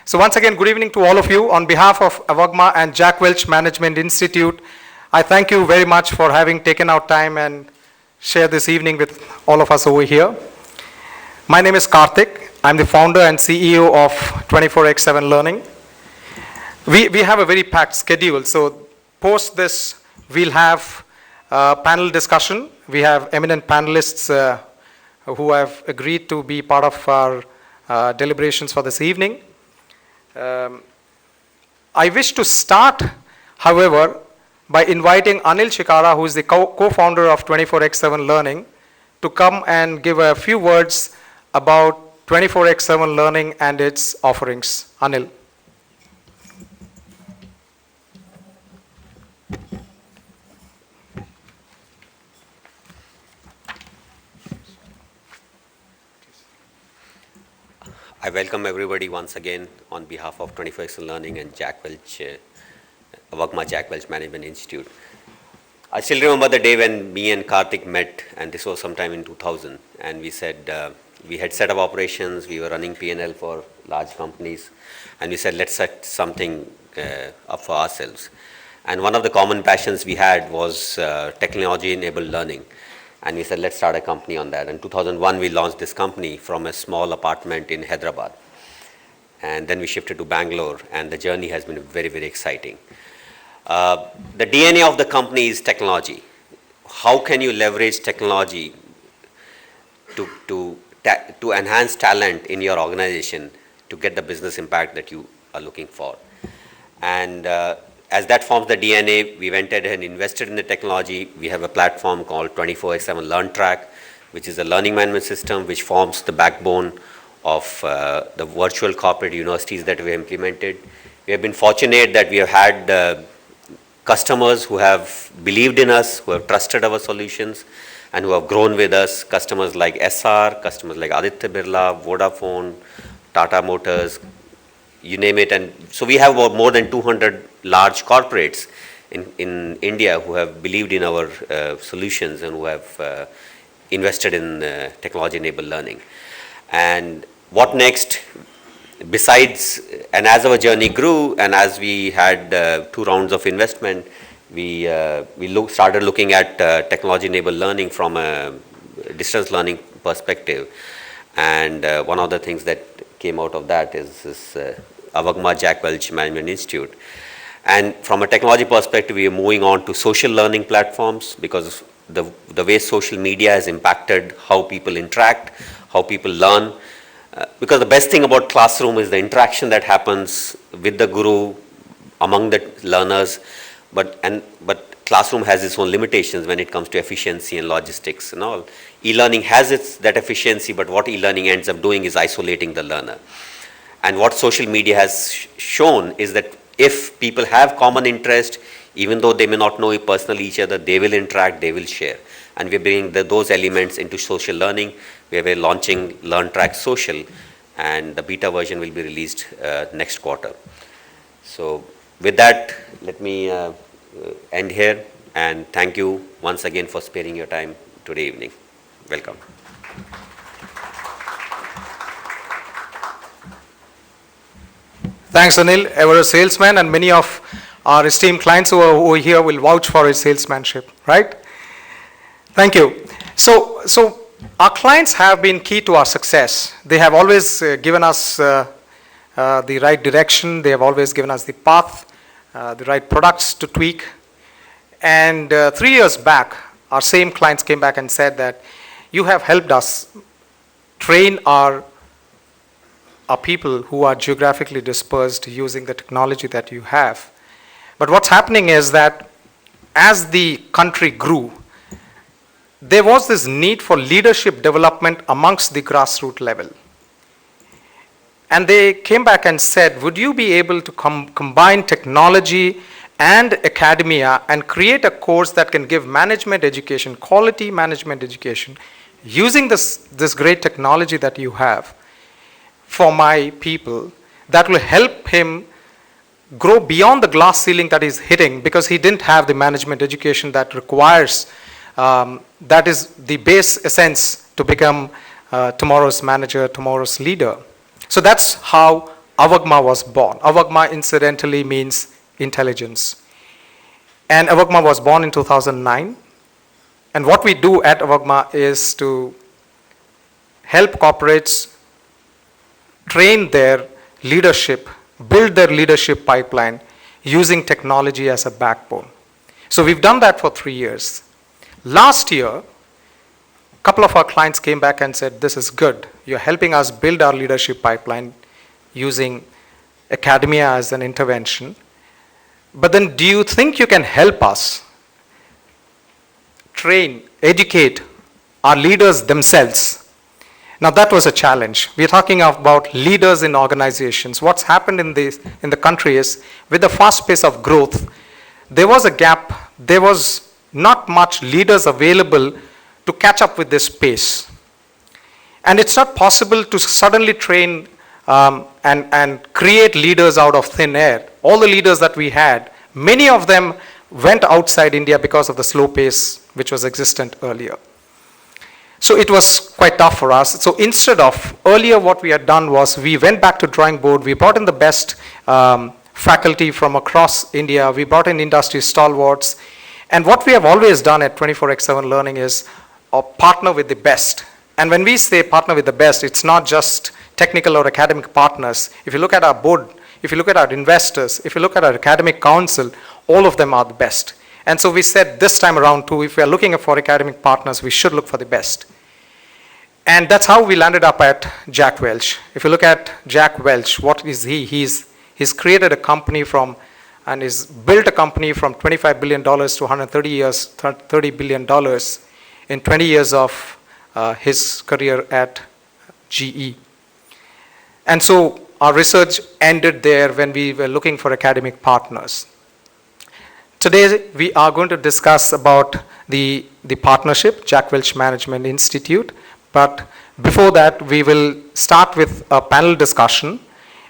So once again, good evening to all of you. On behalf of AVAGMAH and Jack Welch Management Institute, I thank you very much for having taken out time and share this evening with all of us over here. My name is Karthik. I'm the founder and CEO of 24x7 Learning. We have a very packed schedule. So post this, we'll have a panel discussion. We have eminent panelists who have agreed to be part of our deliberations for this evening. I wish to start, however, by inviting Anil Shikara, who is the co-founder of 24x7 Learning, to come and give a few words about 24x7 Learning and its offerings. Anil. I welcome everybody once again on behalf of 24x7 Learning and Jack Welch, AVAGMAH Jack Welch Management Institute. I still remember the day when me and Karthik met, and this was sometime in 2000, and we said, we had set up operations, we were running P&L for large companies, and we said, let's set something up for ourselves. And one of the common passions we had was technology-enabled learning. And we said, let's start a company on that. In 2001, we launched this company from a small apartment in Hyderabad. And then we shifted to Bangalore, and the journey has been very, very exciting. The DNA of the company is technology. How can you leverage technology to enhance talent in your organization to get the business impact that you are looking for? And as that forms the DNA, we went ahead and invested in the technology. We have a platform called 24x7 LearnTrack, which is a learning management system which forms the backbone of the virtual corporate universities that we implemented. We have been fortunate that we have had customers who have believed in us, who have trusted our solutions, and who have grown with us. Customers like SR, customers like Aditya Birla, Vodafone, Tata Motors, you name it. And so we have about more than 200 large corporates in India who have believed in our solutions and who have invested in technology-enabled learning. And what next? Besides, and as our journey grew and as we had 2 rounds of investment, we started looking at technology-enabled learning from a distance learning perspective. And one of the things that came out of that is this AVAGMAH Jack Welch Management Institute. And from a technology perspective, we are moving on to social learning platforms because the way social media has impacted how people interact, how people learn. Because the best thing about classroom is the interaction that happens with the guru among the learners, but classroom has its own limitations when it comes to efficiency and logistics and all. E-learning has that efficiency, but what e-learning ends up doing is isolating the learner. And what social media has shown is that if people have common interest, even though they may not know personally each other, they will interact, they will share. And we're bringing those elements into social learning. We're launching LearnTrack Social, and the beta version will be released next quarter. So with that, let me end here, and thank you once again for sparing your time today evening. Welcome. Thanks, Anil. Ever a salesman, and many of our esteemed clients who are over here will vouch for his salesmanship, right? Thank you. So our clients have been key to our success. They have always given us the right direction. They have always given us the path, the right products to tweak. And 3 years back, our same clients came back and said that you have helped us train our people who are geographically dispersed using the technology that you have. But what's happening is that as the country grew, there was this need for leadership development amongst the grassroots level. And they came back and said, would you be able to combine technology and academia and create a course that can give management education, quality management education, using this great technology that you have for my people that will help him grow beyond the glass ceiling that he's hitting because he didn't have the management education that requires, that is the base essence to become tomorrow's manager, tomorrow's leader. So that's how AVAGMAH was born. AVAGMAH incidentally means intelligence. And AVAGMAH was born in 2009. And what we do at AVAGMAH is to help corporates train their leadership, build their leadership pipeline using technology as a backbone. So we've done that for 3 years. Last year, a couple of our clients came back and said, this is good. You're helping us build our leadership pipeline using academia as an intervention. But then do you think you can help us train, educate our leaders themselves? Now that was a challenge. We're talking about leaders in organizations. What's happened in the country is, with the fast pace of growth, there was a gap. There was not much leaders available to catch up with this pace. And it's not possible to suddenly train and create leaders out of thin air. All the leaders that we had, many of them went outside India because of the slow pace which was existent earlier. So it was quite tough for us. So instead of, earlier what we had done was we went back to drawing board, we brought in the best faculty from across India, we brought in industry stalwarts, and what we have always done at 24x7 Learning is partner with the best. And when we say partner with the best, it's not just technical or academic partners. If you look at our board, if you look at our investors, if you look at our academic council, all of them are the best. And so we said this time around too, if we are looking for academic partners, we should look for the best. And that's how we landed up at Jack Welch. If you look at Jack Welch, what is he? He's created a company from, and he's built a company from $25 billion to $30 billion in 20 years of his career at GE. And so our research ended there when we were looking for academic partners. Today, we are going to discuss about the partnership, Jack Welch Management Institute. But before that, we will start with a panel discussion.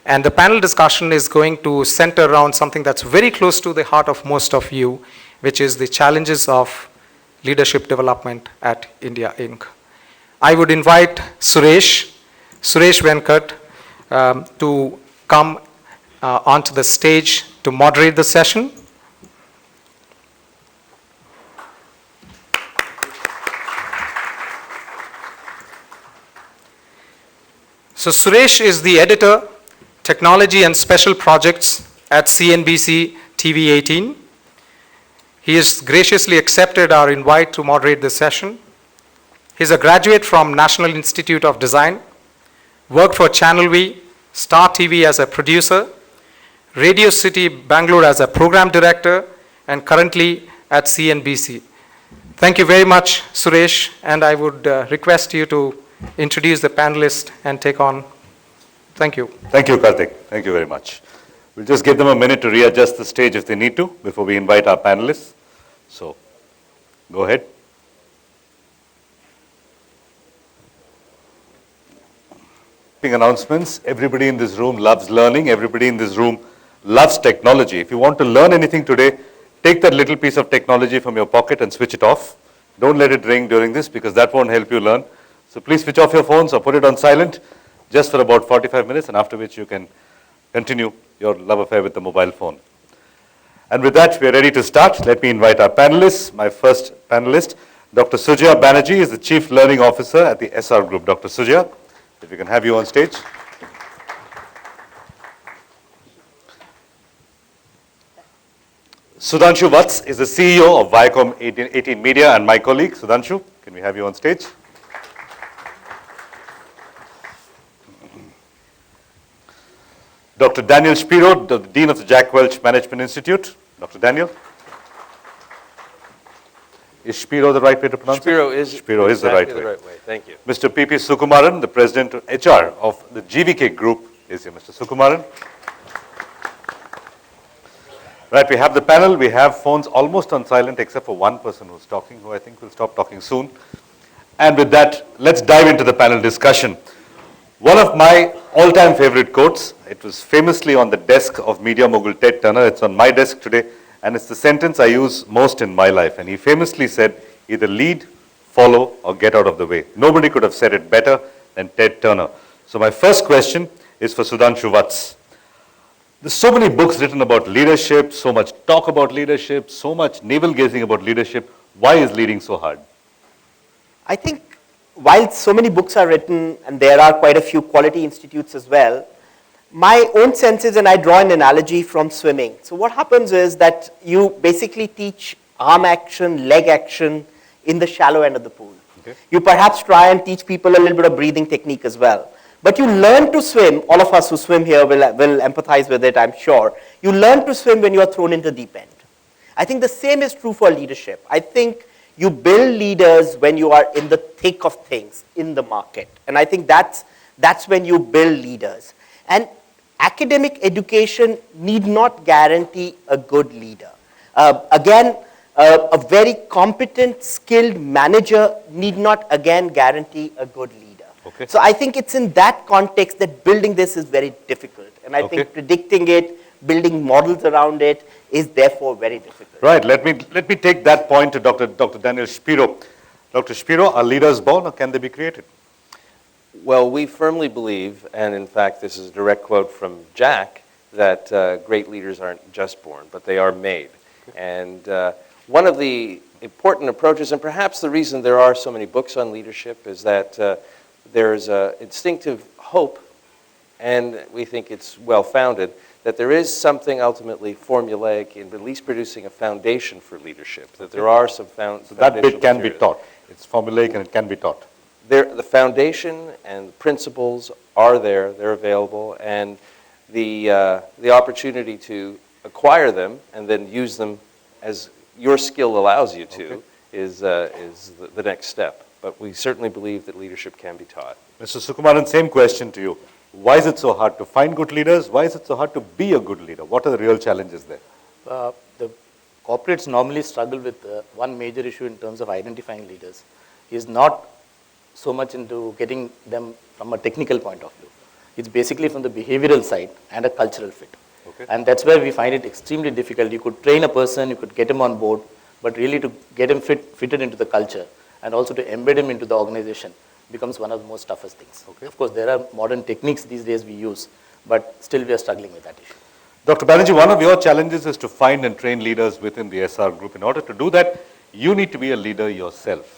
And the panel discussion is going to center around something that's very close to the heart of most of you, which is the challenges of leadership development at India Inc. I would invite Suresh Venkat to come onto the stage to moderate the session. So Suresh is the editor, Technology and Special Projects at CNBC TV 18. He has graciously accepted our invite to moderate this session. He's a graduate from National Institute of Design, worked for Channel V, Star TV as a producer, Radio City Bangalore as a program director, and currently at CNBC. Thank you very much, Suresh, and I would request you to introduce the panelists and take on. Thank you. Thank you, Karthik. Thank you very much. We'll just give them a minute to readjust the stage if they need to before we invite our panelists. So, go ahead. Announcements. Everybody in this room loves learning. Everybody in this room loves technology. If you want to learn anything today, take that little piece of technology from your pocket and switch it off. Don't let it ring during this because that won't help you learn. So please switch off your phones or put it on silent just for about 45 minutes, and after which you can continue your love affair with the mobile phone. And with that, we are ready to start. Let me invite our panelists. My first panelist, Dr. Sujaya Banerjee, is the Chief Learning Officer at the SR Group. Dr. Sujaya, if we can have you on stage. Sudhanshu Vats is the CEO of Viacom 18 Media and my colleague. Sudhanshu, can we have you on stage? Dr. Daniel Spiro, the Dean of the Jack Welch Management Institute. Dr. Daniel. Is Spiro the right way to pronounce it? Spiro is exactly the right way. Thank you. Mr. P.P. Sukumaran, the President of HR of the GVK Group, is here. Mr. Sukumaran. Right, we have the panel. We have phones almost on silent except for one person who's talking, who I think will stop talking soon. And with that, let's dive into the panel discussion. One of my all-time favorite quotes, it was famously on the desk of media mogul Ted Turner. It's on my desk today, and it's the sentence I use most in my life. And he famously said, either lead, follow, or get out of the way. Nobody could have said it better than Ted Turner. So my first question is for Sudhanshu Vats. There's so many books written about leadership, so much talk about leadership, so much navel-gazing about leadership. Why is leading so hard? I think while so many books are written, and there are quite a few quality institutes as well, my own sense is, and I draw an analogy from swimming. So what happens is that you basically teach arm action, leg action in the shallow end of the pool. Okay. You perhaps try and teach people a little bit of breathing technique as well. But you learn to swim, all of us who swim here will empathize with it, I'm sure. You learn to swim when you are thrown into the deep end. I think the same is true for leadership. I think you build leaders when you are in the thick of things, in the market. And I think that's when you build leaders. And academic education need not guarantee a good leader. Again, a very competent, skilled manager need not again guarantee a good leader. Okay. So I think it's in that context that building this is very difficult. And I think predicting it, building models around it is therefore very difficult. Right, let me take that point to Dr. Daniel Spiro. Dr. Spiro, are leaders born or can they be created? Well, we firmly believe, and in fact this is a direct quote from Jack, that great leaders aren't just born, but they are made. And one of the important approaches, and perhaps the reason there are so many books on leadership, is that there's an instinctive hope, and we think it's well-founded, that there is something ultimately formulaic in at least producing a foundation for leadership, that there are some So that bit can be taught. It's formulaic and it can be taught. The foundation and the principles are there, they're available, and the opportunity to acquire them and then use them as your skill allows you to is the next step. But we certainly believe that leadership can be taught. Mr. Sukumaran, same question to you. Why is it so hard to find good leaders? Why is it so hard to be a good leader? What are the real challenges there? The corporates normally struggle with one major issue in terms of identifying leaders is not so much into getting them from a technical point of view. It's basically from the behavioral side and a cultural fit. Okay. And that's where we find it extremely difficult. You could train a person, you could get him on board, but really to get him fitted into the culture and also to embed him into the organization becomes one of the most toughest things. Okay. Of course, there are modern techniques these days we use, but still we are struggling with that issue. Dr. Banerjee, one of your challenges is to find and train leaders within the SR group. In order to do that, you need to be a leader yourself.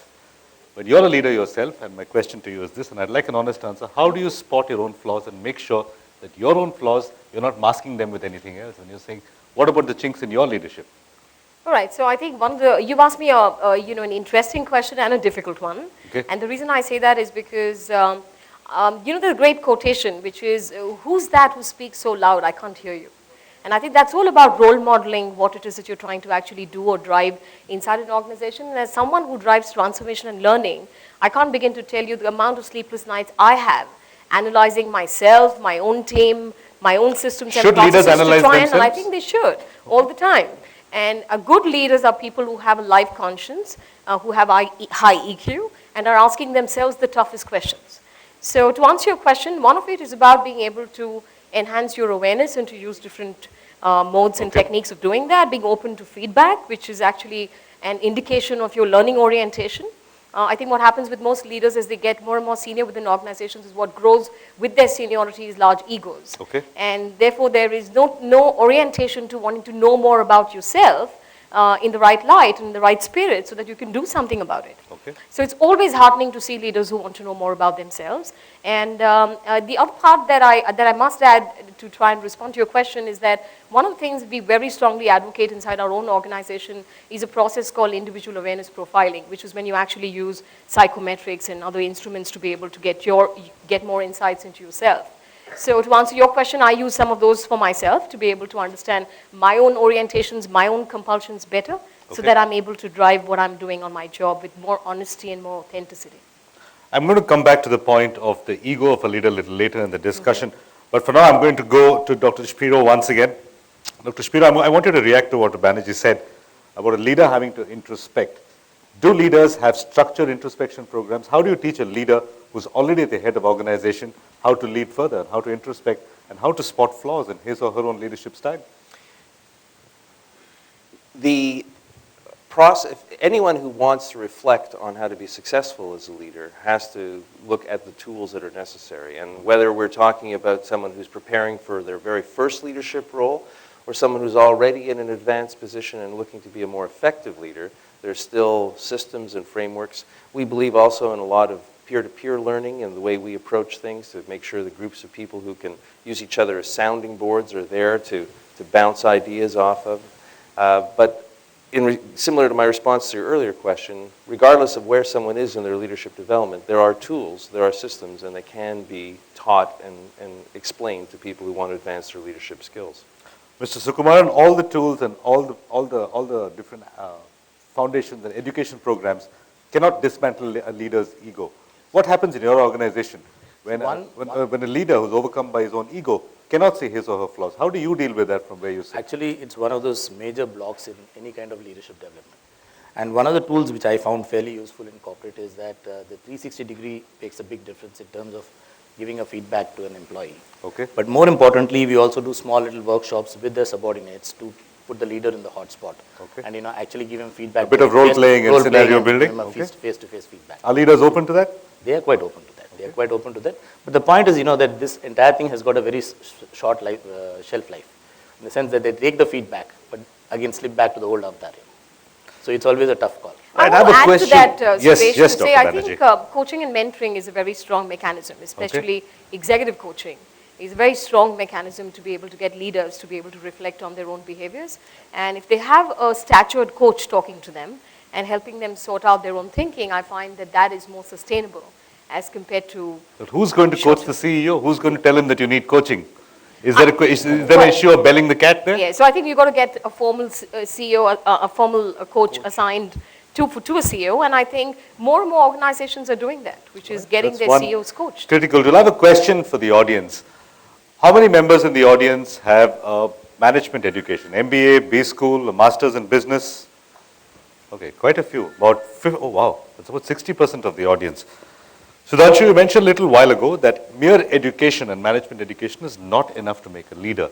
But you're a leader yourself, and my question to you is this, and I'd like an honest answer. How do you spot your own flaws and make sure that your own flaws, you're not masking them with anything else? And you're saying, what about the chinks in your leadership? All right, so I think you've asked me an interesting question and a difficult one. Okay. And the reason I say that is because, the great quotation, which is, who's that who speaks so loud, I can't hear you. And I think that's all about role modeling what it is that you're trying to actually do or drive inside an organization. And as someone who drives transformation and learning, I can't begin to tell you the amount of sleepless nights I have analyzing myself, my own team, my own systems and Should leaders processes analyze to try and I themselves? think they should all the time. And good leaders are people who have a life conscience, who have high EQ, and are asking themselves the toughest questions. So to answer your question, one of it is about being able to enhance your awareness and to use different modes and techniques of doing that, being open to feedback, which is actually an indication of your learning orientation. I think what happens with most leaders as they get more and more senior within organizations is what grows with their seniority is large egos. Okay. And therefore there is no orientation to wanting to know more about yourself in the right light and in the right spirit so that you can do something about it. Okay. So it's always heartening to see leaders who want to know more about themselves. And the other part that I must add to try and respond to your question is that one of the things we very strongly advocate inside our own organization is a process called individual awareness profiling, which is when you actually use psychometrics and other instruments to be able to get more insights into yourself. So to answer your question, I use some of those for myself to be able to understand my own orientations, my own compulsions better, so that I'm able to drive what I'm doing on my job with more honesty and more authenticity. I'm going to come back to the point of the ego of a leader a little later in the discussion. But for now, I'm going to go to Dr. Spiro once again. Dr. Spiro, I want you to react to what Banerjee said about a leader having to introspect. Do leaders have structured introspection programs? How do you teach a leader who's already at the head of organization how to lead further, and how to introspect, and how to spot flaws in his or her own leadership style? anyone who wants to reflect on how to be successful as a leader has to look at the tools that are necessary. And whether we're talking about someone who's preparing for their very first leadership role or someone who's already in an advanced position and looking to be a more effective leader, there's still systems and frameworks. We believe also in a lot of peer-to-peer learning and the way we approach things to make sure the groups of people who can use each other as sounding boards are there to bounce ideas off of. But similar to my response to your earlier question, regardless of where someone is in their leadership development, there are tools, there are systems, and they can be taught and explained to people who want to advance their leadership skills. Mr. Sukumaran, all the tools and all the different foundations and education programs cannot dismantle a leader's ego. What happens in your organization when a leader who's overcome by his own ego cannot see his or her flaws? How do you deal with that from where you sit? Actually, it's one of those major blocks in any kind of leadership development. And one of the tools which I found fairly useful in corporate is that the 360 degree makes a big difference in terms of giving a feedback to an employee. Okay. But more importantly, we also do small little workshops with their subordinates to put the leader in the hot spot. Okay. And actually give him feedback. A bit of role playing and scenario building. Okay. Face-to-face feedback. Are leaders open to that? They are quite open to that. They are quite open to that. But the point is, that this entire thing has got a very short life, shelf life, in the sense that they take the feedback, but again slip back to the old avatar. So it's always a tough call. I have will a add question. to that, Yes, Suresh, yes, to say Dr. I think coaching and mentoring is a very strong mechanism, especially executive coaching. Is a very strong mechanism to be able to get leaders to be able to reflect on their own behaviors. And if they have a statured coach talking to them and helping them sort out their own thinking, I find that that is more sustainable as compared to... But who's going to coach the CEO? Who's going to tell him that you need coaching? Is there an issue of belling the cat there? Yeah, so I think you've got to get a formal CEO, a formal coach assigned to a CEO, and I think more and more organizations are doing that, which is getting their CEOs coached. Critical. We'll have a question for the audience. How many members in the audience have a management education? MBA, B school, a master's in business? Okay, quite a few. Oh wow, that's about 60% of the audience. Sudhanshu, you mentioned a little while ago that mere education and management education is not enough to make a leader.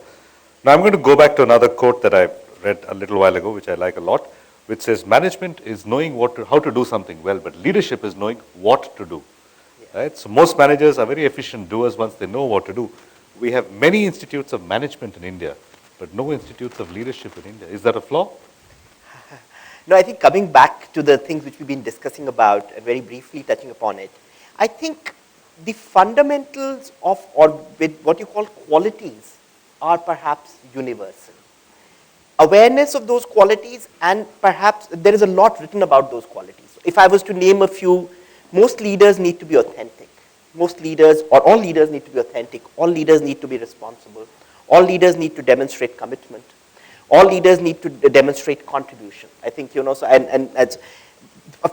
Now I'm going to go back to another quote that I read a little while ago, which I like a lot, which says management is knowing how to do something well, but leadership is knowing what to do. Right? So most managers are very efficient doers once they know what to do. We have many institutes of management in India, but no institutes of leadership in India. Is that a flaw? No, I think coming back to the things which we've been discussing about, and very briefly touching upon it, I think the fundamentals of, or with what you call qualities, are perhaps universal. Awareness of those qualities, and perhaps there is a lot written about those qualities. If I was to name a few, most leaders need to be authentic. Most leaders, or all leaders need to be authentic. All leaders need to be responsible. All leaders need to demonstrate commitment. All leaders need to demonstrate contribution. I think, so, and as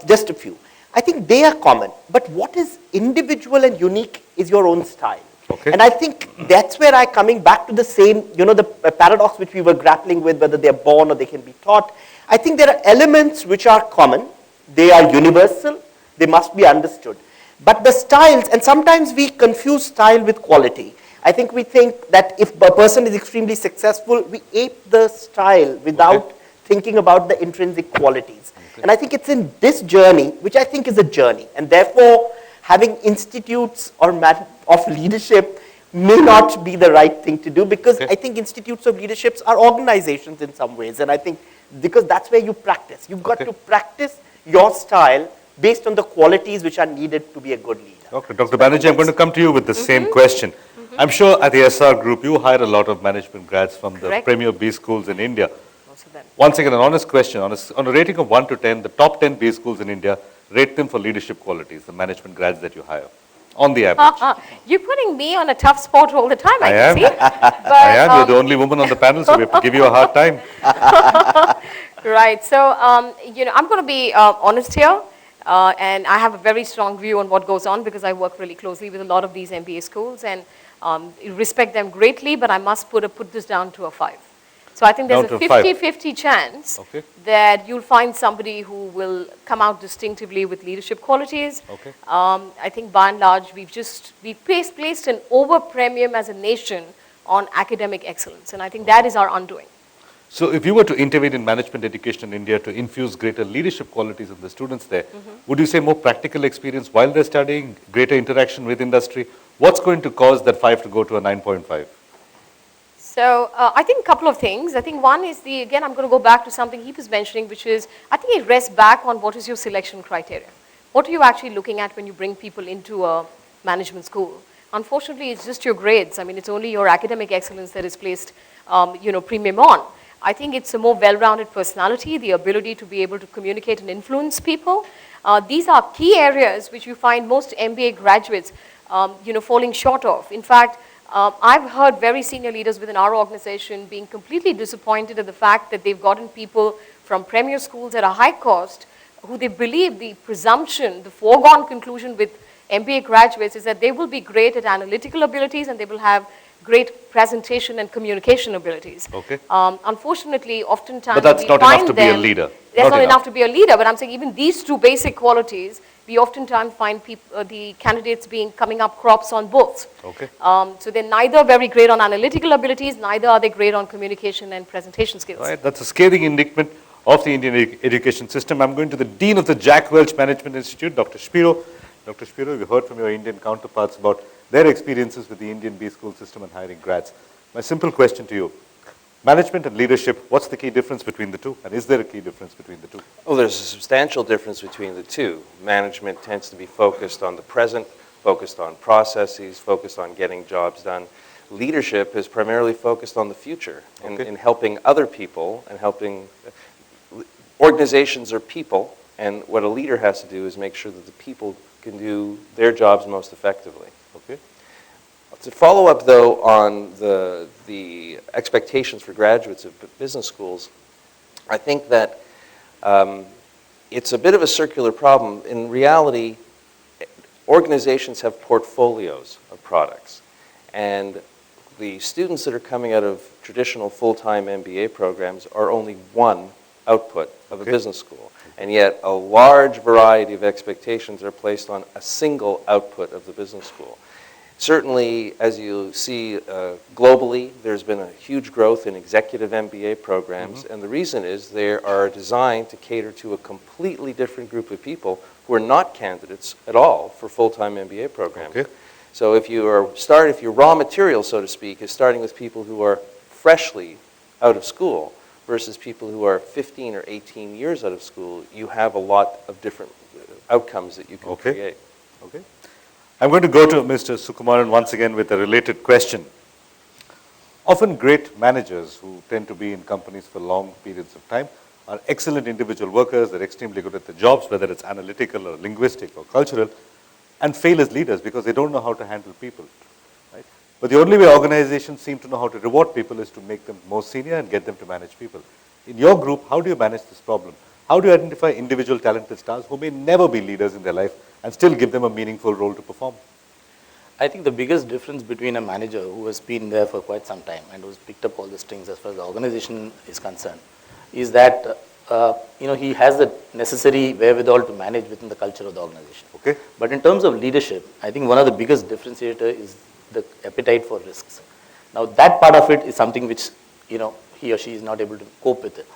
just a few. I think they are common, but what is individual and unique is your own style. Okay. And I think that's where coming back to the same, the paradox which we were grappling with, whether they're born or they can be taught. I think there are elements which are common. They are universal. They must be understood. But the styles, and sometimes we confuse style with quality. I think we think that if a person is extremely successful, we ape the style without thinking about the intrinsic qualities. Okay. And I think it's in this journey, which I think is a journey, and therefore having institutes of leadership may not be the right thing to do, because I think institutes of leaderships are organizations in some ways, and I think because that's where you practice. You've got to practice your style based on the qualities which are needed to be a good leader. Okay, Dr. Banerjee, I'm going to come to you with the same question. I'm sure at the SR Group, you hire a lot of management grads from the premier B schools in India. Most of them. Once again, an honest question. On a rating of 1 to 10, the top 10 B schools in India, rate them for leadership qualities, the management grads that you hire, on the average. You're putting me on a tough spot all the time, I am. can see. But, I am. You're the only woman on the panel, so we have to give you a hard time. Right. So, I'm going to be honest here. And I have a very strong view on what goes on, because I work really closely with a lot of these MBA schools, and respect them greatly, but I must put this down to a 5. So I think there's a 50-50 chance that you'll find somebody who will come out distinctively with leadership qualities. I think by and large, we've placed an over premium as a nation on academic excellence, and I think that is our undoing. So if you were to intervene in management education in India to infuse greater leadership qualities in the students there, would you say more practical experience while they're studying, greater interaction with industry? What's going to cause that 5 to go to a 9.5? So I think a couple of things. I think one is again, I'm going to go back to something he was mentioning, which is, I think it rests back on what is your selection criteria. What are you actually looking at when you bring people into a management school? Unfortunately, it's just your grades. I mean, it's only your academic excellence that is placed, premium on. I think it's a more well-rounded personality, the ability to be able to communicate and influence people. These are key areas which you find most MBA graduates, falling short of. In fact, I've heard very senior leaders within our organization being completely disappointed at the fact that they've gotten people from premier schools at a high cost who they believe the presumption, the foregone conclusion with MBA graduates is that they will be great at analytical abilities and they will have great presentation and communication abilities. Okay. Unfortunately, oftentimes But that's we not find enough to be a them- leader. That's not enough to be a leader, but I'm saying even these two basic qualities, we oftentimes find the candidates coming up crops on both. Okay. So they're neither very great on analytical abilities, neither are they great on communication and presentation skills. Right, that's a scathing indictment of the Indian education system. I'm going to the Dean of the Jack Welch Management Institute, Dr. Spiro. Dr. Spiro, we heard from your Indian counterparts about their experiences with the Indian B school system and hiring grads. My simple question to you, management and leadership, what's the key difference between the two? And is there a key difference between the two? Well, there's a substantial difference between the two. Management tends to be focused on the present, focused on processes, focused on getting jobs done. Leadership is primarily focused on the future and in helping other people and helping. Organizations are people, and what a leader has to do is make sure that the people can do their jobs most effectively. Okay. To follow up, though, on the expectations for graduates of business schools, I think that it's a bit of a circular problem. In reality, organizations have portfolios of products, and the students that are coming out of traditional full-time MBA programs are only one output of a business school. And yet a large variety of expectations are placed on a single output of the business school. Certainly, as you see globally, there's been a huge growth in executive MBA programs, and the reason is they are designed to cater to a completely different group of people who are not candidates at all for full-time MBA programs. Okay. So if your raw material, so to speak, is starting with people who are freshly out of school versus people who are 15 or 18 years out of school, you have a lot of different outcomes that you can create. Okay. I'm going to go to Mr. Sukumaran once again with a related question. Often great managers who tend to be in companies for long periods of time are excellent individual workers, they're extremely good at their jobs, whether it's analytical or linguistic or cultural, and fail as leaders because they don't know how to handle people. Right? But the only way organizations seem to know how to reward people is to make them more senior and get them to manage people. In your group, how do you manage this problem? How do you identify individual talented stars who may never be leaders in their life and still give them a meaningful role to perform? I think the biggest difference between a manager who has been there for quite some time and who's picked up all the strings as far as the organization is concerned is that he has the necessary wherewithal to manage within the culture of the organization. Okay. But in terms of leadership, I think one of the biggest differentiator is the appetite for risks. Now that part of it is something which he or she is not able to cope with it.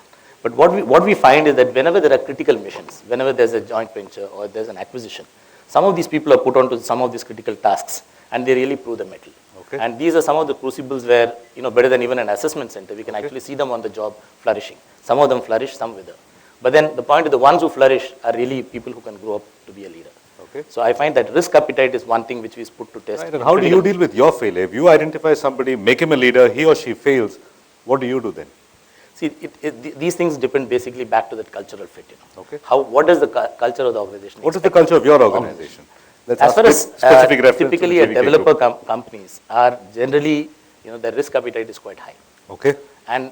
But what we find is that whenever there are critical missions, whenever there's a joint venture or there's an acquisition, some of these people are put onto some of these critical tasks and they really prove the mettle. Okay. And these are some of the crucibles where, better than even an assessment center, we can actually see them on the job flourishing. Some of them flourish, some wither. But then the point is the ones who flourish are really people who can grow up to be a leader. Okay. So I find that risk appetite is one thing which we put to test. Right. And how do you deal with your failure? If you identify somebody, make him a leader, he or she fails, what do you do then? See, these things depend basically back to that cultural fit. Okay. What does the culture of the organization What is the expect? culture of your organization? Let's As ask far as specific reference to typically the a JVK developer group. companies are generally, their risk appetite is quite high. Okay. And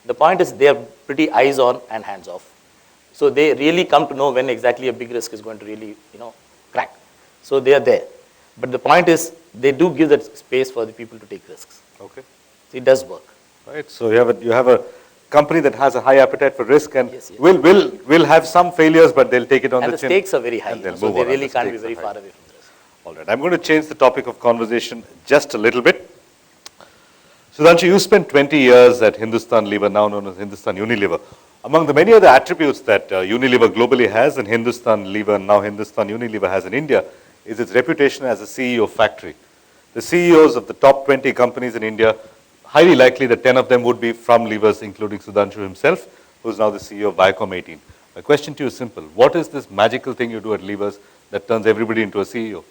the point is they are pretty eyes on and hands off. So they really come to know when exactly a big risk is going to really, crack. So they are there. But the point is they do give that space for the people to take risks. Okay. So it does work. Right. So you have a company that has a high appetite for risk and Yes, yes. will have some failures, but they'll take it on And the the chin. stakes are very high. and they'll So move they on, and really the can't be stakes very are far high. away from the risk. All right. I'm going to change the topic of conversation just a little bit. Sudhanshu, you spent 20 years at Hindustan Lever, now known as Hindustan Unilever. Among the many other attributes that Unilever globally has and Hindustan Lever, now Hindustan Unilever has in India, is its reputation as a CEO factory. The CEOs of the top 20 companies in India, highly likely that 10 of them would be from Levers, including Sudhanshu himself, who is now the CEO of Viacom 18. My question to you is simple. What is this magical thing you do at Levers that turns everybody into a CEO?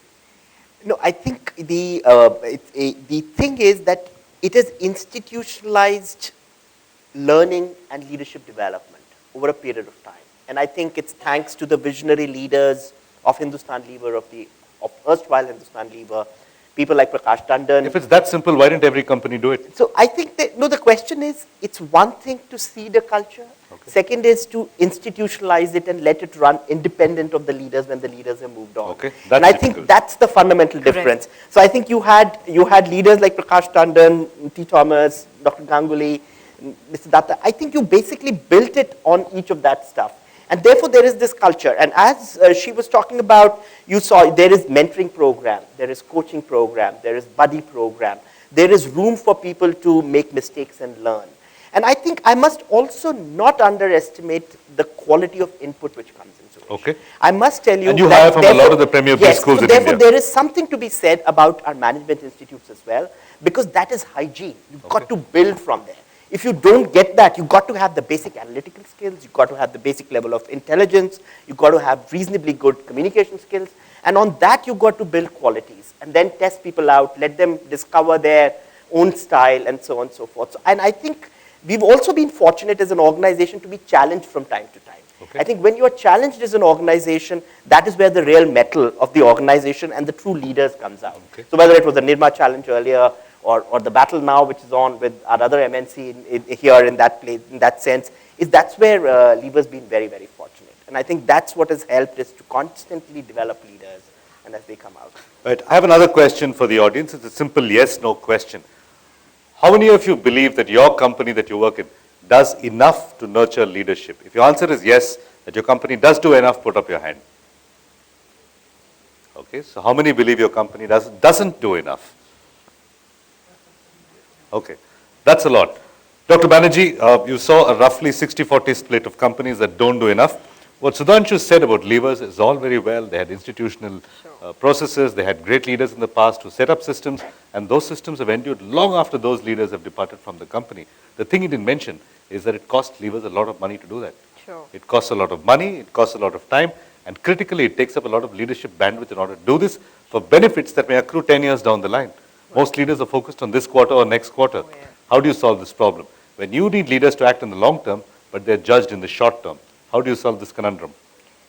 No, I think the thing is that it has institutionalized learning and leadership development over a period of time. And I think it's thanks to the visionary leaders of Hindustan Lever, of erstwhile Hindustan Lever, people like Prakash Tandon. If it's that simple, why didn't every company do it? So I think that, no, the question is, it's one thing to see the culture. Okay. Second is to institutionalize it and let it run independent of the leaders when the leaders have moved on. Okay. And I think that's the fundamental difference. So I think you had leaders like Prakash Tandon, T. Thomas, Dr. Ganguly, Mr. Datta. I think you basically built it on each of that stuff. And therefore, there is this culture. And as she was talking about, you saw there is mentoring program, there is coaching program, there is buddy program. There is room for people to make mistakes and learn. And I think I must also not underestimate the quality of input which comes into it. Okay. I must tell you and you hire from a lot of the premier schools in therefore India. There is something to be said about our management institutes as well, because that is hygiene. You've got to build from there. If you don't get that, you've got to have the basic analytical skills, you've got to have the basic level of intelligence, you've got to have reasonably good communication skills, and on that you've got to build qualities, and then test people out, let them discover their own style, and so on and so forth. And I think we've also been fortunate as an organization to be challenged from time to time. Okay. I think when you are challenged as an organization, that is where the real mettle of the organization and the true leaders comes out. Okay. So whether it was the Nirma challenge earlier, or the battle now, which is on with our other MNC here in that place, in that sense, that's where Lever's been very, very fortunate. And I think that's what has helped us to constantly develop leaders and as they come out. Right. I have another question for the audience. It's a simple yes, no question. How many of you believe that your company that you work in does enough to nurture leadership? If your answer is yes, that your company does do enough, put up your hand. Okay, so how many believe your company doesn't do enough? Okay, that's a lot. Dr. Banerjee, you saw a roughly 60-40 split of companies that don't do enough. What Sudhanshu said about Levers is all very well. They had institutional processes, they had great leaders in the past who set up systems, and those systems have endured long after those leaders have departed from the company. The thing he didn't mention is that it costs Levers a lot of money to do that. Sure. It costs a lot of money, it costs a lot of time, and critically it takes up a lot of leadership bandwidth in order to do this for benefits that may accrue 10 years down the line. Most leaders are focused on this quarter or next quarter. Oh, yeah. How do you solve this problem? When you need leaders to act in the long term, but they're judged in the short term, how do you solve this conundrum?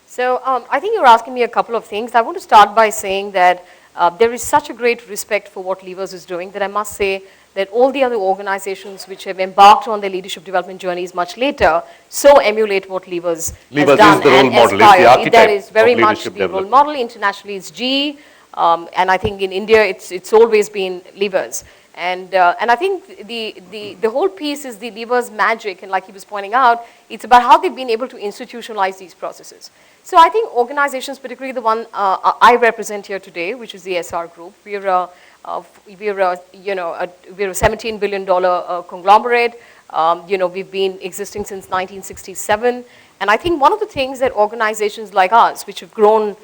So I think you're asking me a couple of things. I want to start by saying that there is such a great respect for what Levers is doing that I must say that all the other organizations which have embarked on their leadership development journeys much later so emulate what Levers has done is the role and model, aspire. it's the archetype That is very of much leadership the role development. model. Internationally it's GE, and I think in India it's always been Levers. And I think the whole piece is the Levers magic, and like he was pointing out, it's about how they've been able to institutionalize these processes. So I think organizations, particularly the one I represent here today, which is the SR Group, we're a $17 billion conglomerate. We've been existing since 1967, and I think one of the things that organizations like us, which have grown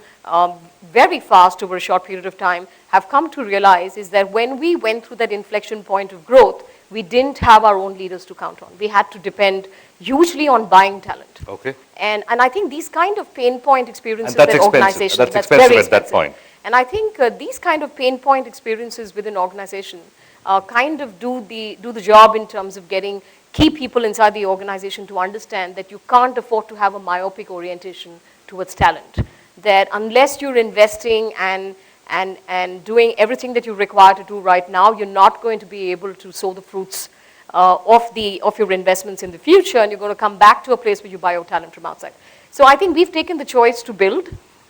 very fast over a short period of time, have come to realize is that when we went through that inflection point of growth, we didn't have our own leaders to count on. We had to depend hugely on buying talent. Okay. And I think these kind of pain point experiences And that's that expensive. organizations, That's that's expensive very at that expensive. point. And I think these kind of pain point experiences within organization kind of do the job in terms of getting key people inside the organization to understand that you can't afford to have a myopic orientation towards talent. That unless you're investing and doing everything that you require to do right now, you're not going to be able to sow the fruits of your investments in the future, and you're going to come back to a place where you buy your talent from outside. So I think we've taken the choice to build,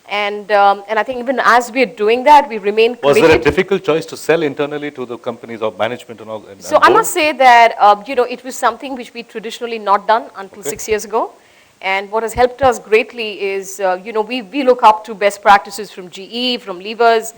and I think even as we're doing that, we remain committed. Was there a difficult choice to sell internally to the companies or management and all? So I must say that it was something which we traditionally not done until 6 years ago. And what has helped us greatly is, we look up to best practices from GE, from Levers,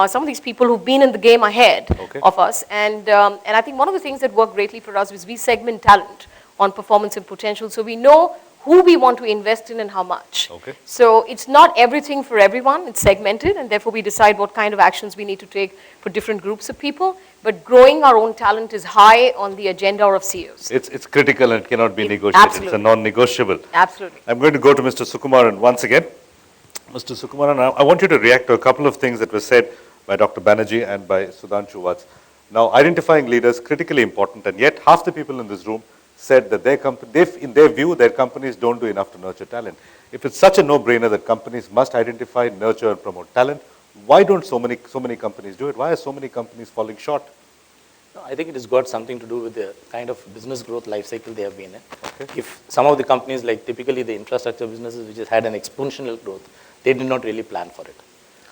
some of these people who've been in the game ahead of us. And I think one of the things that worked greatly for us was we segment talent on performance and potential. So we know who we want to invest in and how much. So it's not everything for everyone, it's segmented, and therefore we decide what kind of actions we need to take for different groups of people. But growing our own talent is high on the agenda of CEOs. It's critical and cannot be negotiated. Absolutely. It's a non-negotiable. Absolutely. I'm going to go to Mr. Sukumaran once again. Mr. Sukumaran, I want you to react to a couple of things that were said by Dr. Banerjee and by Sudhanshu Vats. Now, identifying leaders, critically important, and yet half the people in this room said that in their view, their companies don't do enough to nurture talent. If it's such a no-brainer that companies must identify, nurture, and promote talent, why don't so many companies do it? Why are so many companies falling short? No, I think it has got something to do with the kind of business growth life cycle they have been in. If some of the companies, like typically the infrastructure businesses, which has had an exponential growth, they did not really plan for it.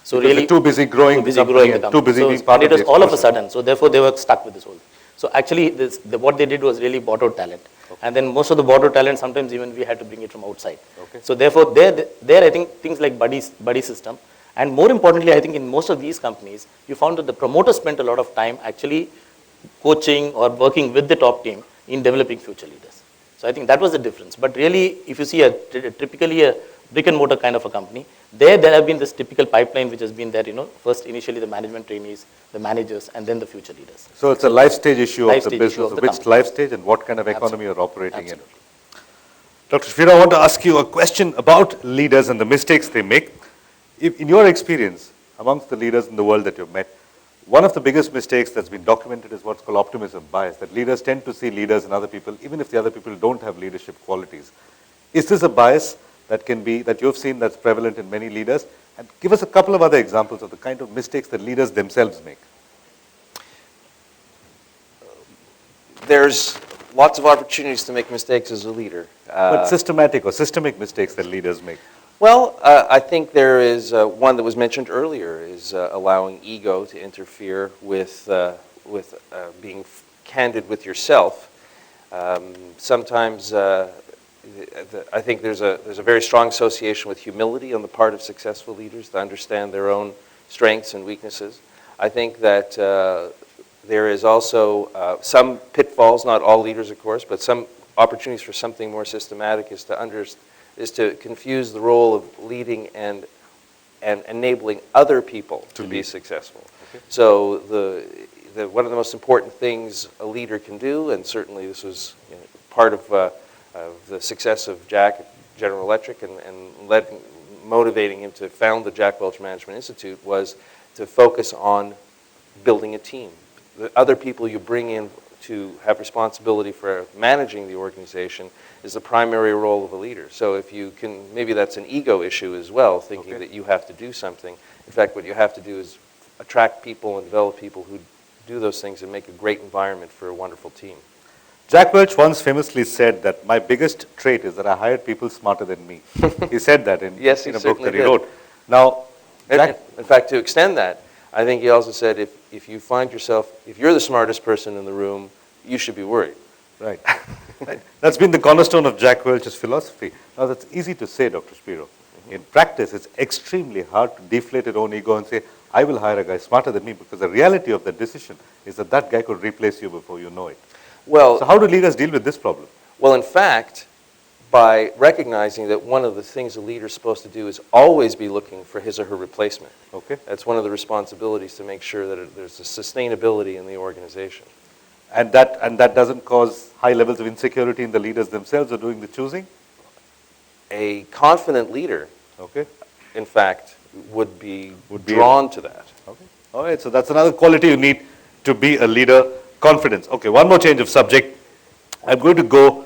So because really too busy growing the company and too busy being part of of it. the All of a explosion. sudden, so therefore they were stuck with this whole. So actually, what they did was really bought out talent, and then most of the bought out talent, sometimes even we had to bring it from outside. So therefore, there I think things like buddy system, and more importantly, I think in most of these companies, you found that the promoter spent a lot of time actually coaching or working with the top team in developing future leaders. So I think that was the difference. But really, if you see typically a brick and mortar kind of a company, there have been this typical pipeline which has been there, first initially the management trainees, the managers, and then the future leaders. So it's a life stage issue Life of the stage business, issue of the which company. life stage and what kind of economy you're operating Absolutely. in. Dr. Shafira, I want to ask you a question about leaders and the mistakes they make. In your experience, amongst the leaders in the world that you've met, one of the biggest mistakes that's been documented is what's called optimism bias, that leaders tend to see leaders in other people, even if the other people don't have leadership qualities. Is this a bias that you've seen that's prevalent in many leaders? And give us a couple of other examples of the kind of mistakes that leaders themselves make. There's lots of opportunities to make mistakes as a leader. But systematic or systemic mistakes that leaders make. Well, I think there is one that was mentioned earlier, is allowing ego to interfere with being candid with yourself. Sometimes I think there's a very strong association with humility on the part of successful leaders to understand their own strengths and weaknesses. I think that there is also some pitfalls, not all leaders of course, but some opportunities for something more systematic is to confuse the role of leading and enabling other people to be successful. So one of the most important things a leader can do, and certainly this was part of the success of Jack at General Electric and motivating him to found the Jack Welch Management Institute, was to focus on building a team. The other people you bring in to have responsibility for managing the organization is the primary role of a leader. So if you can, maybe that's an ego issue as well, thinking that you have to do something. In fact, what you have to do is attract people and develop people who do those things and make a great environment for a wonderful team. Jack Welch once famously said that my biggest trait is that I hired people smarter than me. He said that in a book that he wrote. Now, in fact, to extend that, I think he also said if you find yourself, if you're the smartest person in the room, you should be worried. Right. That's been the cornerstone of Jack Welch's philosophy. Now, that's easy to say, Dr. Spiro. In practice, it's extremely hard to deflate your own ego and say, I will hire a guy smarter than me, because the reality of that decision is that that guy could replace you before you know it. Well, so how do leaders deal with this problem? Well, in fact, by recognizing that one of the things a leader is supposed to do is always be looking for his or her replacement. Okay. That's one of the responsibilities, to make sure that there's a sustainability in the organization. And that doesn't cause high levels of insecurity in the leaders themselves or doing the choosing? A confident leader, in fact, would be drawn to that. Okay. All right, so that's another quality you need to be a leader, confidence. Okay, one more change of subject. I'm going to go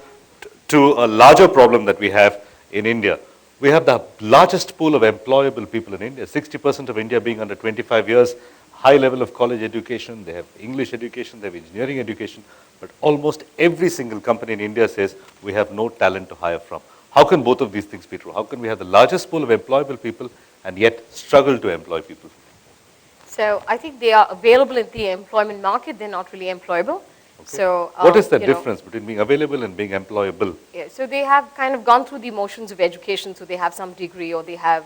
to a larger problem that we have in India. We have the largest pool of employable people in India, 60% of India being under 25 years, high level of college education, they have English education, they have engineering education, but almost every single company in India says we have no talent to hire from. How can both of these things be true? How can we have the largest pool of employable people and yet struggle to employ people? So I think they are available in the employment market, they're not really employable. So, What is the you know, difference between being available and being employable? yeah, so they have kind of gone through the motions of education, so they have some degree or they have,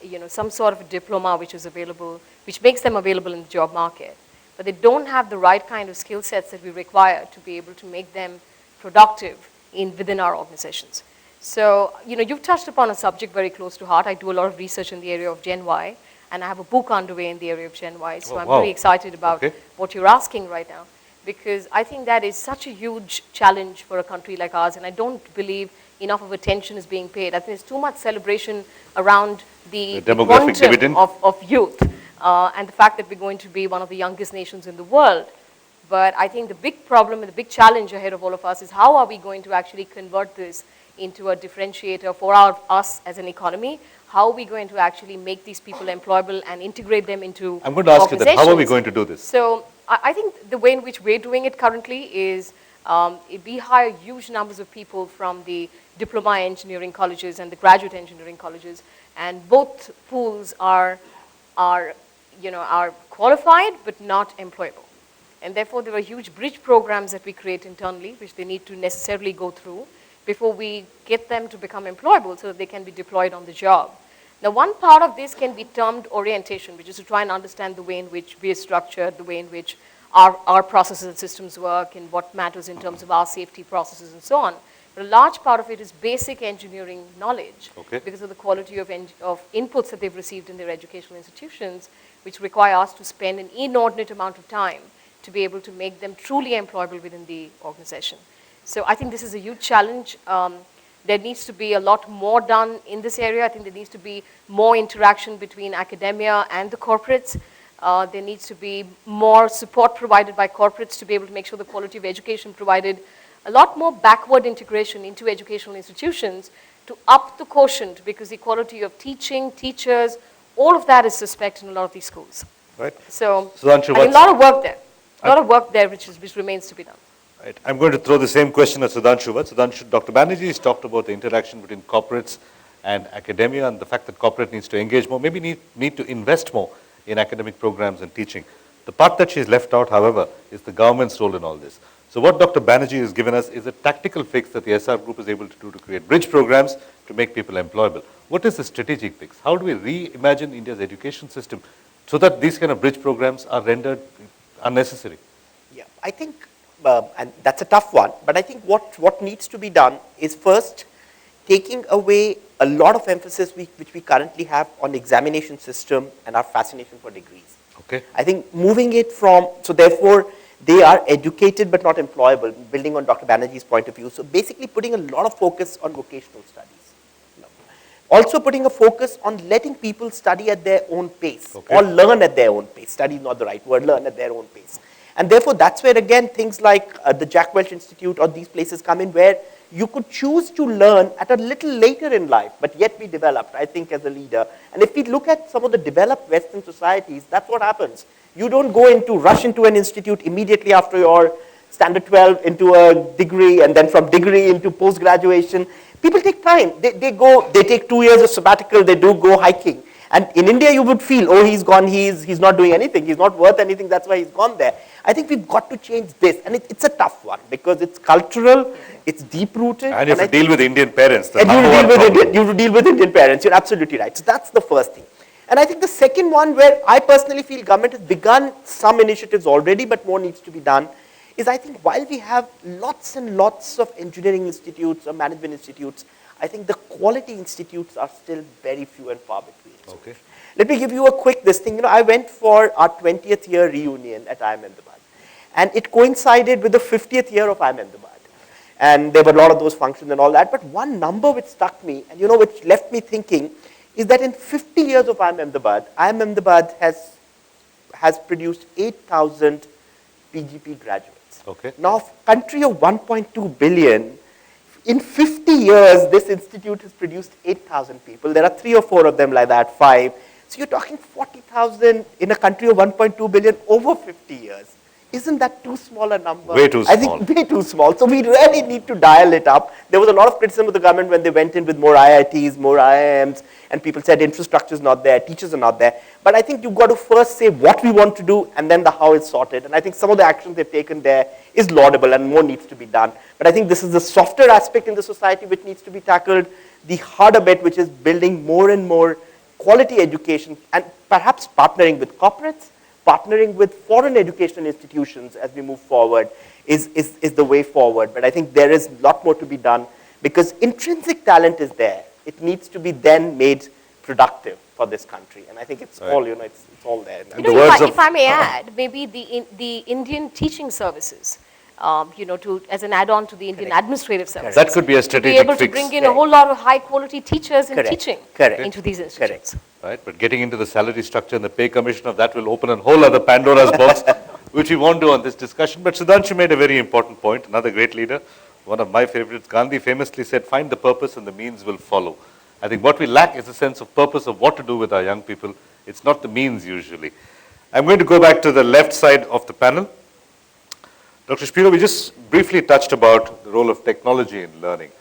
you know, some sort of a diploma which is available, which makes them available in the job market. But they don't have the right kind of skill sets that we require to be able to make them productive within our organizations. So, you know, you've touched upon a subject very close to heart. I do a lot of research in the area of Gen Y, and I have a book underway in the area of Gen Y. So Oh, I'm wow. very excited about what you're asking right now, because I think that is such a huge challenge for a country like ours, and I don't believe enough of attention is being paid. I think there's too much celebration around the demographic quantum dividend. of youth, and the fact that we're going to be one of the youngest nations in the world. But I think the big problem and the big challenge ahead of all of us is how are we going to actually convert this into a differentiator for us as an economy? How are we going to actually make these people employable and integrate them into I'm going to ask you that. How are we organizations? going to do this? So I think the way in which we're doing it currently is we hire huge numbers of people from the diploma engineering colleges and the graduate engineering colleges, and both pools are qualified but not employable. And therefore, there are huge bridge programs that we create internally, which they need to necessarily go through before we get them to become employable so that they can be deployed on the job. Now, one part of this can be termed orientation, which is to try and understand the way in which we are structured, the way in which our processes and systems work, and what matters in terms of our safety processes and so on. But a large part of it is basic engineering knowledge because of the quality of inputs that they've received in their educational institutions, which require us to spend an inordinate amount of time to be able to make them truly employable within the organization. So I think this is a huge challenge. There needs to be a lot more done in this area. I think there needs to be more interaction between academia and the corporates. There needs to be more support provided by corporates to be able to make sure the quality of education provided, a lot more backward integration into educational institutions to up the quotient, because the quality of teaching, teachers, all of that is suspect in a lot of these schools. Right. So Sudhanshu, I think a lot of work there. A lot of work there which remains to be done. Right. I'm going to throw the same question at Sudhanshu. Sudhanshu, Dr. Banerjee has talked about the interaction between corporates and academia and the fact that corporate needs to engage more, maybe need to invest more in academic programs and teaching. The part that she's left out, however, is the government's role in all this. So what Dr. Banerjee has given us is a tactical fix that the SR group is able to do to create bridge programs to make people employable. What is the strategic fix? How do we reimagine India's education system so that these kind of bridge programs are rendered unnecessary? Yeah, I think, and that's a tough one, but I think what needs to be done is first taking away a lot of emphasis which we currently have on examination system and our fascination for degrees. Okay. I think moving it from, so therefore they are educated but not employable, building on Dr. Banerjee's point of view. So basically putting a lot of focus on vocational studies. Also putting a focus on letting people study at their own pace or learn at their own pace. Study is not the right word, learn at their own pace. And therefore, that's where, again, things like the Jack Welch Institute or these places come in, where you could choose to learn at a little later in life, but yet be developed, I think, as a leader. And if we look at some of the developed Western societies, that's what happens. You don't rush into an institute immediately after your standard 12 into a degree, and then from degree into post-graduation. People take time. They take 2 years of sabbatical, they do go hiking. And in India, you would feel, oh, he's gone, he's not doing anything, he's not worth anything, that's why he's gone there. I think we've got to change this. And it's a tough one, because it's cultural, it's deep-rooted. And you have to deal with Indian parents. And you have to deal with Indian parents, you're absolutely right. So that's the first thing. And I think the second one, where I personally feel government has begun some initiatives already, but more needs to be done, is I think while we have lots and lots of engineering institutes or management institutes, I think the quality institutes are still very few and far between. Okay. Let me give you a quick thing. I went for our 20th year reunion at IIM Ahmedabad, and it coincided with the 50th year of IIM Ahmedabad. And there were a lot of those functions and all that, but one number which struck me, and which left me thinking, is that in 50 years of IIM Ahmedabad has produced 8,000 PGP graduates. Okay. Now, a country of 1.2 billion, in 50 years, this institute has produced 8,000 people. There are 3 or 4 of them like that, 5. So you're talking 40,000 in a country of 1.2 billion over 50 years. Isn't that too small a number? Way too I think way too small. So we really need to dial it up. There was a lot of criticism of the government when they went in with more IITs, more IIMs, and people said infrastructure is not there, teachers are not there. But I think you've got to first say what we want to do and then the how is sorted. And I think some of the actions they've taken there is laudable and more needs to be done. But I think this is the softer aspect in the society which needs to be tackled. The harder bit, which is building more and more quality education and perhaps partnering with corporates, partnering with foreign educational institutions as we move forward is the way forward. But I think there is a lot more to be done because intrinsic talent is there. It needs to be then made productive for this country. And I think it's all, it's all there. You know, if I may add, maybe the Indian teaching services, as an add-on to the Indian administrative services. That could be a strategic to be able fix. to bring in a whole lot of high-quality teachers in teaching into these institutions. Right, but getting into the salary structure and the pay commission of that will open a whole other Pandora's box, which we won't do on this discussion. But Sudhanshu made a very important point, another great leader, one of my favorites. Gandhi famously said, find the purpose and the means will follow. I think what we lack is a sense of purpose of what to do with our young people. It's not the means usually. I'm going to go back to the left side of the panel. Dr. Shapiro, we just briefly touched about the role of technology in learning.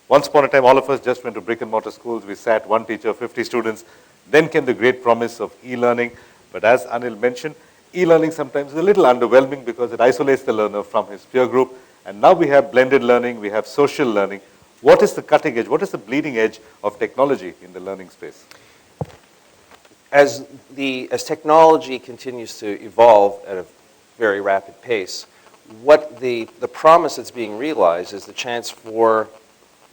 Once upon a time, all of us just went to brick and mortar schools. We sat, one teacher, 50 students. Then came the great promise of e-learning. But as Anil mentioned, e-learning sometimes is a little underwhelming because it isolates the learner from his peer group. And now we have blended learning, we have social learning. What is the cutting edge? What is the bleeding edge of technology in the learning space? As technology continues to evolve at a very rapid pace, what the promise that's being realized is the chance for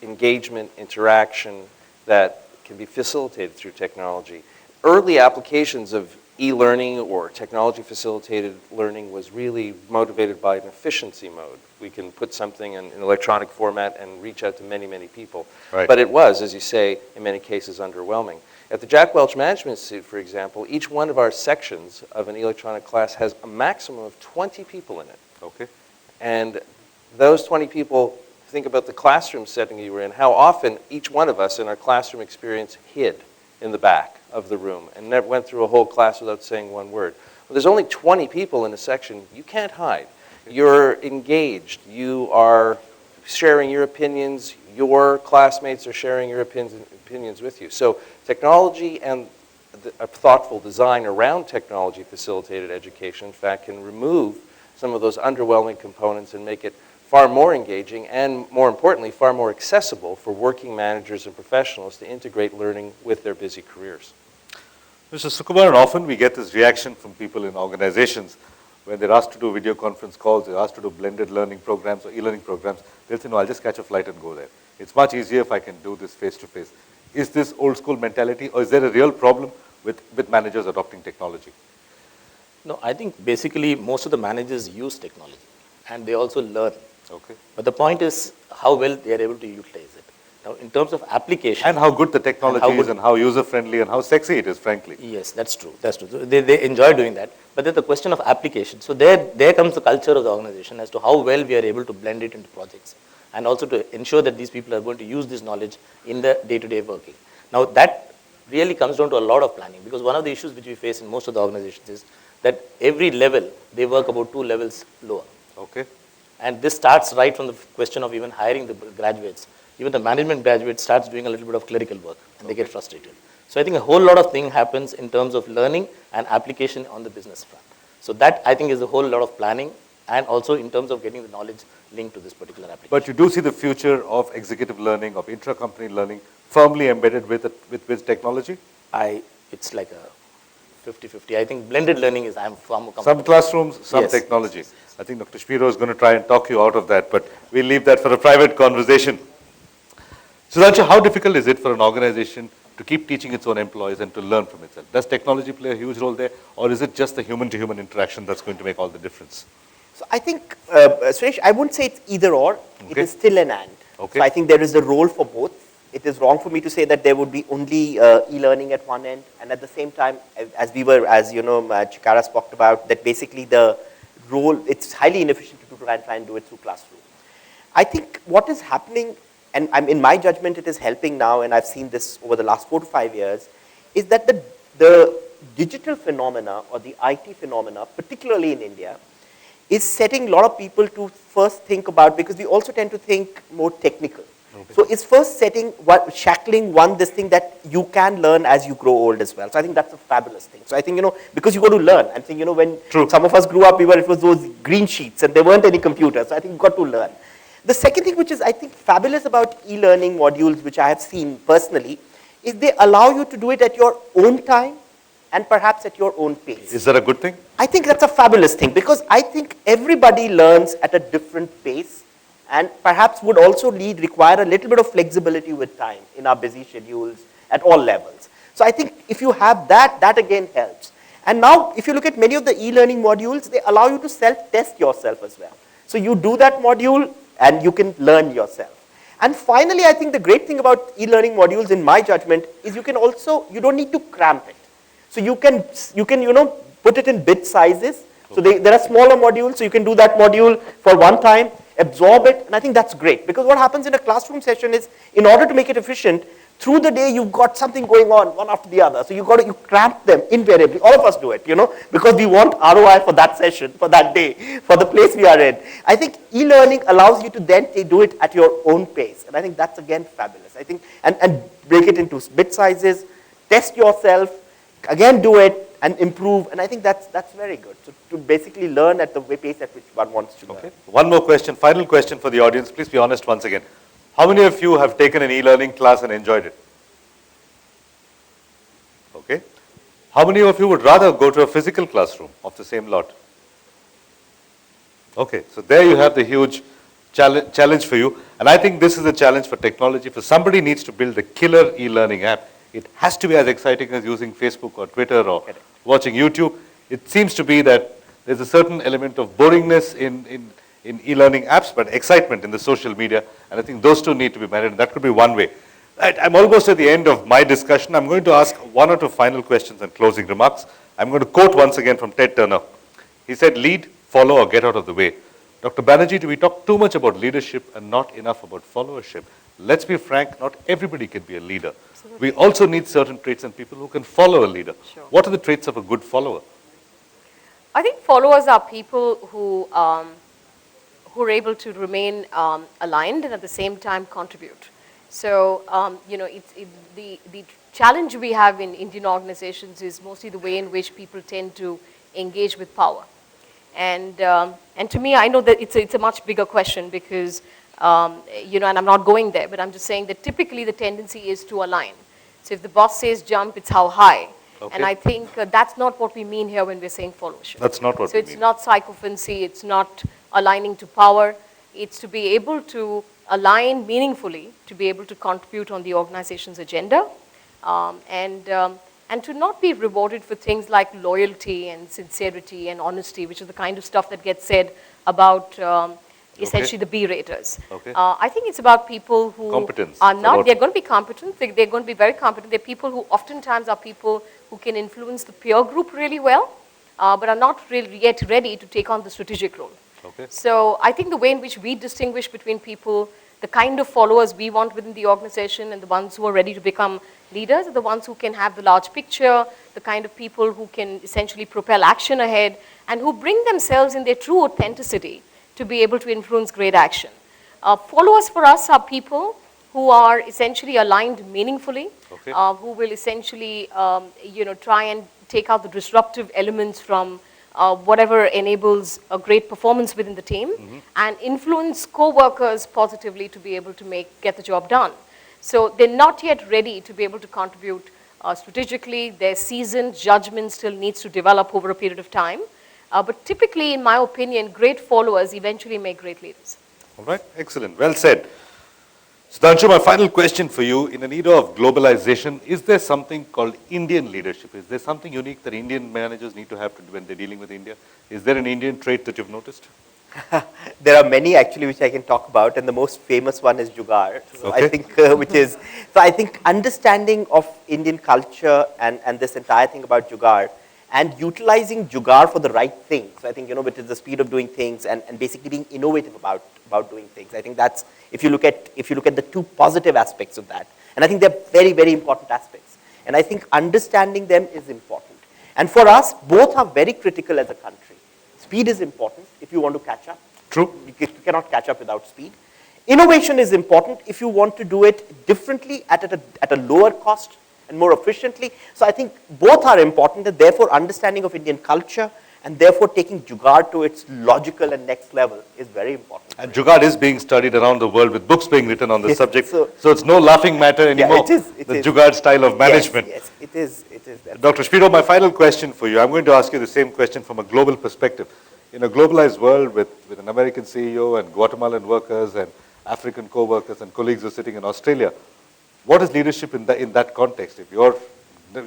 engagement, interaction that can be facilitated through technology. Early applications of e-learning or technology-facilitated learning was really motivated by an efficiency mode. We can put something in an electronic format and reach out to many, many people. Right. But it was, as you say, in many cases underwhelming. At the Jack Welch Management Institute, for example, each one of our sections of an electronic class has a maximum of 20 people in it. Okay. And those 20 people, think about the classroom setting you were in, how often each one of us in our classroom experience hid in the back of the room and never went through a whole class without saying one word. Well, there's only 20 people in a section. You can't hide. You're engaged. You are sharing your opinions. Your classmates are sharing your opinions with you. So technology and a thoughtful design around technology-facilitated education, in fact, can remove some of those underwhelming components and make it far more engaging and, more importantly, far more accessible for working managers and professionals to integrate learning with their busy careers. Mr. Sukumaran, often we get this reaction from people in organizations when they're asked to do video conference calls, they're asked to do blended learning programs or e-learning programs. They'll say, no, I'll just catch a flight and go there. It's much easier if I can do this face-to-face. Is this old school mentality or is there a real problem with managers adopting technology? No, I think basically most of the managers use technology and they also learn. Okay. But the point is how well they are able to utilize it. Now, in terms of application. And how good the technology is and how user-friendly and how sexy it is, frankly. Yes, that's true. That's true. So they enjoy doing that. But then the question of application. So there comes the culture of the organization as to how well we are able to blend it into projects and also to ensure that these people are going to use this knowledge in the day-to-day working. Now, that really comes down to a lot of planning because one of the issues which we face in most of the organizations is that every level, they work about 2 levels lower. Okay. And this starts right from the question of even hiring the graduates. Even the management graduate starts doing a little bit of clerical work and they get frustrated. So I think a whole lot of thing happens in terms of learning and application on the business front. So that I think is a whole lot of planning and also in terms of getting the knowledge linked to this particular application. But you do see the future of executive learning, of intra-company learning firmly embedded with technology? It's like a 50-50. I think blended learning is, I'm far more Some comfortable. classrooms, some technology. I think Dr. Shapiro is going to try and talk you out of that, but we'll leave that for a private conversation. Sudhanshu, how difficult is it for an organization to keep teaching its own employees and to learn from itself? Does technology play a huge role there, or is it just the human-to-human interaction that's going to make all the difference? So I think, Suresh, I wouldn't say it's either or. It is still an and. Okay. So I think there is a role for both. It is wrong for me to say that there would be only e-learning at one end, and at the same time, as you know, Chikara spoke about, that basically the role, it's highly inefficient to try and do it through classroom. I think what is happening, and in my judgment it is helping now, and I've seen this over the last 4 to 5 years, is that the digital phenomena or the IT phenomena, particularly in India, is setting a lot of people to first think about, because we also tend to think more technical. So it's first shackling this thing that you can learn as you grow old as well. So I think that's a fabulous thing. So I think, because you got to learn. I think, when some of us grew up, it was those green sheets and there weren't any computers. So I think you've got to learn. The second thing which is, I think, fabulous about e-learning modules, which I have seen personally, is they allow you to do it at your own time and perhaps at your own pace. Is that a good thing? I think that's a fabulous thing, because I think everybody learns at a different pace, and perhaps would also require a little bit of flexibility with time in our busy schedules at all levels. So I think if you have that again helps. And now, if you look at many of the e-learning modules, they allow you to self-test yourself as well. So you do that module and you can learn yourself. And finally, I think the great thing about e-learning modules, in my judgment, is you don't need to cramp it. So you can put it in bit sizes. So there are smaller modules, so you can do that module for one time, absorb it, and I think that's great. Because what happens in a classroom session is, in order to make it efficient, through the day you've got something going on, one after the other. So you cramp them invariably. All of us do it, because we want ROI for that session, for that day, for the place we are in. I think e-learning allows you to then do it at your own pace. And I think that's, again, fabulous. I think, and break it into bit sizes, test yourself, again do it, and improve, and I think that's very good. So to basically learn at the pace at which one wants to learn. Okay. One more question, final question for the audience. Please be honest once again. How many of you have taken an e-learning class and enjoyed it? Okay. How many of you would rather go to a physical classroom of the same lot? Okay, so there you have the huge challenge for you. And I think this is a challenge for technology. If somebody needs to build a killer e-learning app, it has to be as exciting as using Facebook or Twitter or watching YouTube. It seems to be that there's a certain element of boringness in e-learning apps, but excitement in the social media. And I think those two need to be managed. That could be one way. Right, I'm almost at the end of my discussion. I'm going to ask one or two final questions and closing remarks. I'm going to quote once again from Ted Turner. He said, lead, follow, or get out of the way. Dr. Banerjee, we talk too much about leadership and not enough about followership. Let's be frank, not everybody can be a leader. Absolutely. We also need certain traits and people who can follow a leader. Sure. What are the traits of a good follower? I think followers are people who are able to remain aligned and at the same time contribute. So, the challenge we have in Indian organizations is mostly the way in which people tend to engage with power. And to me, I know that it's a much bigger question because, and I'm not going there, but I'm just saying that typically the tendency is to align. So if the boss says jump, it's how high. Okay. And I think that's not what we mean here when we're saying followership. That's not what we mean. So it's not sycophancy, it's not aligning to power. It's to be able to align meaningfully, to be able to contribute on the organization's agenda, and to not be rewarded for things like loyalty and sincerity and honesty, which is the kind of stuff that gets said about essentially the B-raters. Okay. I think it's about people who are not, they're going to be competent, they're going to be very competent. They're people who oftentimes are people who can influence the peer group really well, but are not really yet ready to take on the strategic role. Okay. So I think the way in which we distinguish between people, the kind of followers we want within the organization and the ones who are ready to become leaders are the ones who can have the large picture, the kind of people who can essentially propel action ahead and who bring themselves in their true authenticity to be able to influence great action. Followers for us are people who are essentially aligned meaningfully, okay. Who will essentially try and take out the disruptive elements from whatever enables a great performance within the team, and influence co-workers positively to be able to get the job done. So they're not yet ready to be able to contribute strategically. Their seasoned judgment still needs to develop over a period of time. But typically, in my opinion, great followers eventually make great leaders. All right, excellent, well said. Sudhanshu, my final question for you, in an era of globalization, is there something called Indian leadership? Is there something unique that Indian managers need to have when they're dealing with India? Is there an Indian trait that you've noticed? There are many actually which I can talk about, and the most famous one is Jugaad. So okay. I think, I think understanding of Indian culture and this entire thing about Jugaad, and utilizing Jugaad for the right thing. So I think, which is the speed of doing things and basically being innovative about doing things. I think that's, if you look at the two positive aspects of that, and I think they're very, very important aspects. And I think understanding them is important. And for us, both are very critical as a country. Speed is important if you want to catch up. True. You cannot catch up without speed. Innovation is important if you want to do it differently at a lower cost and more efficiently. So I think both are important, and therefore understanding of Indian culture and therefore taking Jugaad to its logical and next level is very important. And Jugaad is being studied around the world with books being written on the Yes, subject. so- So it's no laughing matter anymore. it is, it the is. Jugaad style of management. Yes, it is. That's Dr. Spiro, my final question for you. I'm going to ask you the same question from a global perspective. In a globalized world with an American CEO and Guatemalan workers and African co-workers and colleagues who are sitting in Australia, what is leadership in that context? If you're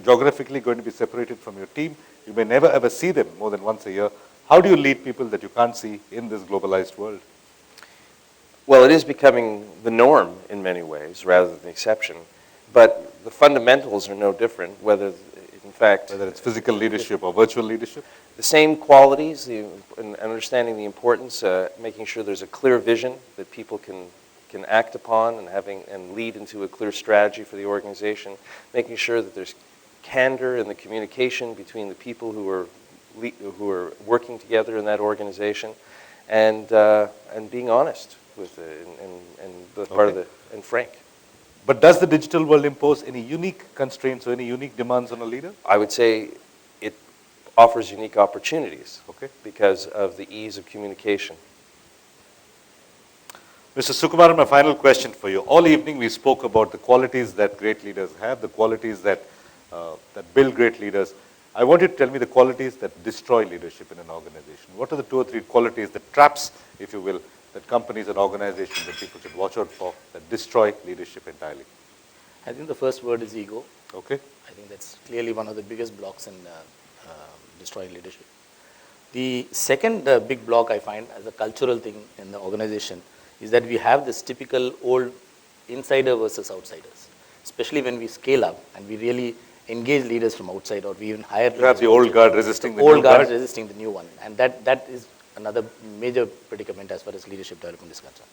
geographically going to be separated from your team, you may never ever see them more than once a year. How do you lead people that you can't see in this globalized world? Well, it is becoming the norm in many ways rather than the exception. But the fundamentals are no different, whether, in fact, Whether it's physical leadership or virtual leadership? the same qualities, and understanding the importance, making sure there's a clear vision that people can act upon and lead into a clear strategy for the organization, making sure that there's candor in the communication between the people who are working together in that organization, and being honest with it and the part of and frank. But does the digital world impose any unique constraints or any unique demands on a leader? I would say it offers unique opportunities, Okay. because of the ease of communication. Mr. Sukumaran, my final question for you. All evening we spoke about the qualities that great leaders have, the qualities that build great leaders. I want you to tell me the qualities that destroy leadership in an organization. What are the 2 or 3 qualities, the traps, if you will, that companies and organizations that people should watch out for that destroy leadership entirely? I think the first word is ego. Okay. I think that's clearly one of the biggest blocks in destroying leadership. The second big block I find as a cultural thing in the organization is that we have this typical old insider versus outsiders, especially when we scale up and we really engage leaders from outside, or we even hire You have leaders the from old outside. guard resisting the Old new guard guard. resisting the new one, and that is another major predicament as far as leadership development is concerned.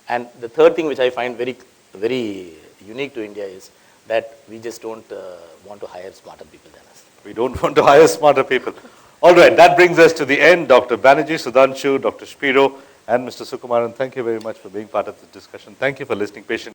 And the third thing which I find very unique to India is that we just don't want to hire smarter people than us. We don't want to hire smarter people. All right, that brings us to the end. Dr. Banerjee, Sudhanshu, Dr. Spiro, and Mr. Sukumaran, thank you very much for being part of this discussion. Thank you for listening patiently.